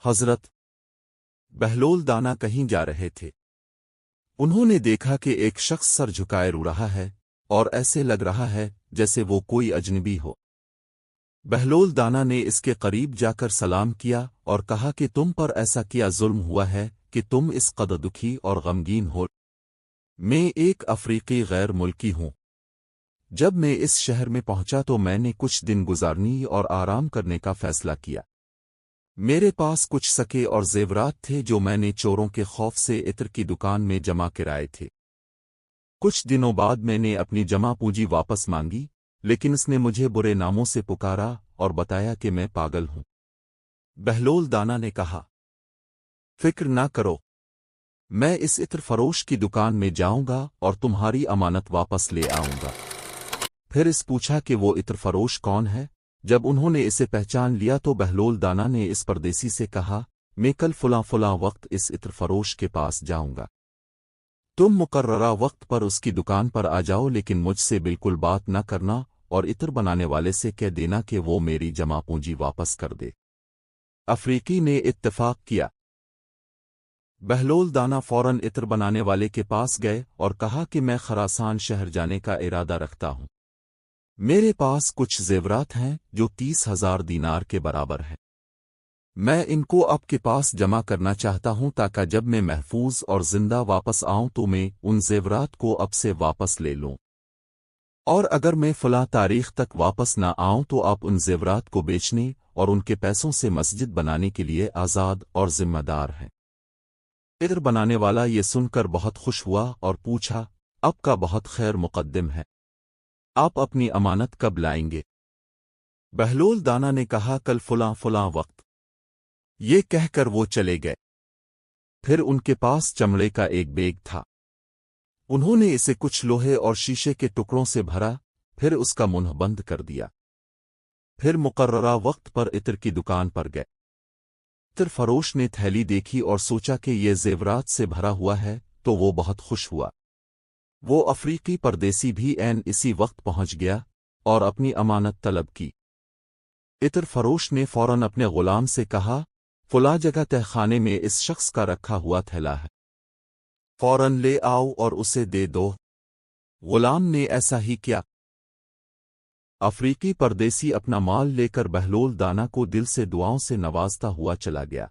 حضرت بہلول دانا کہیں جا رہے تھے۔ انہوں نے دیکھا کہ ایک شخص سر جھکائے رو رہا ہے اور ایسے لگ رہا ہے جیسے وہ کوئی اجنبی ہو۔ بہلول دانا نے اس کے قریب جا کر سلام کیا اور کہا کہ تم پر ایسا کیا ظلم ہوا ہے کہ تم اس قدر دکھی اور غمگین ہو۔ میں ایک افریقی غیر ملکی ہوں۔ جب میں اس شہر میں پہنچا تو میں نے کچھ دن گزارنے اور آرام کرنے کا فیصلہ کیا۔ میرے پاس کچھ سکے اور زیورات تھے جو میں نے چوروں کے خوف سے عطر کی دکان میں جمع کرائے تھے۔ کچھ دنوں بعد میں نے اپنی جمع پونجی واپس مانگی، لیکن اس نے مجھے برے ناموں سے پکارا اور بتایا کہ میں پاگل ہوں۔ بہلول دانا نے کہا، فکر نہ کرو، میں اس عطر فروش کی دکان میں جاؤں گا اور تمہاری امانت واپس لے آؤں گا۔ پھر اس پوچھا کہ وہ عطر فروش کون ہے۔ جب انہوں نے اسے پہچان لیا تو بہلول دانا نے اس پردیسی سے کہا، میں کل فلاں وقت اس عطر فروش کے پاس جاؤں گا۔ تم مقررہ وقت پر اس کی دکان پر آ جاؤ، لیکن مجھ سے بالکل بات نہ کرنا اور عطر بنانے والے سے کہہ دینا کہ وہ میری جمع پونجی واپس کر دے۔ افریقی نے اتفاق کیا۔ بہلول دانا فوراً عطر بنانے والے کے پاس گئے اور کہا کہ میں خراسان شہر جانے کا ارادہ رکھتا ہوں۔ میرے پاس کچھ زیورات ہیں جو 30,000 دینار کے برابر ہیں۔ میں ان کو آپ کے پاس جمع کرنا چاہتا ہوں تاکہ جب میں محفوظ اور زندہ واپس آؤں تو میں ان زیورات کو اب سے واپس لے لوں، اور اگر میں فلاں تاریخ تک واپس نہ آؤں تو آپ ان زیورات کو بیچنے اور ان کے پیسوں سے مسجد بنانے کے لیے آزاد اور ذمہ دار ہیں۔ عطر بنانے والا یہ سن کر بہت خوش ہوا اور پوچھا، آپ کا بہت خیر مقدم ہے، آپ اپنی امانت کب لائیں گے؟ بہلول دانا نے کہا، کل فلاں وقت۔ یہ کہہ کر وہ چلے گئے۔ پھر ان کے پاس چمڑے کا ایک بیگ تھا۔ انہوں نے اسے کچھ لوہے اور شیشے کے ٹکڑوں سے بھرا، پھر اس کا منہ بند کر دیا۔ پھر مقررہ وقت پر عطر کی دکان پر گئے۔ عطر فروش نے تھیلی دیکھی اور سوچا کہ یہ زیورات سے بھرا ہوا ہے تو وہ بہت خوش ہوا۔ وہ افریقی پردیسی بھی عین اسی وقت پہنچ گیا اور اپنی امانت طلب کی۔ عطر فروش نے فوراً اپنے غلام سے کہا، فلاں جگہ تہ خانے میں اس شخص کا رکھا ہوا تھیلا ہے، فوراً لے آؤ اور اسے دے دو۔ غلام نے ایسا ہی کیا۔ افریقی پردیسی اپنا مال لے کر بہلول دانا کو دل سے دعاؤں سے نوازتا ہوا چلا گیا۔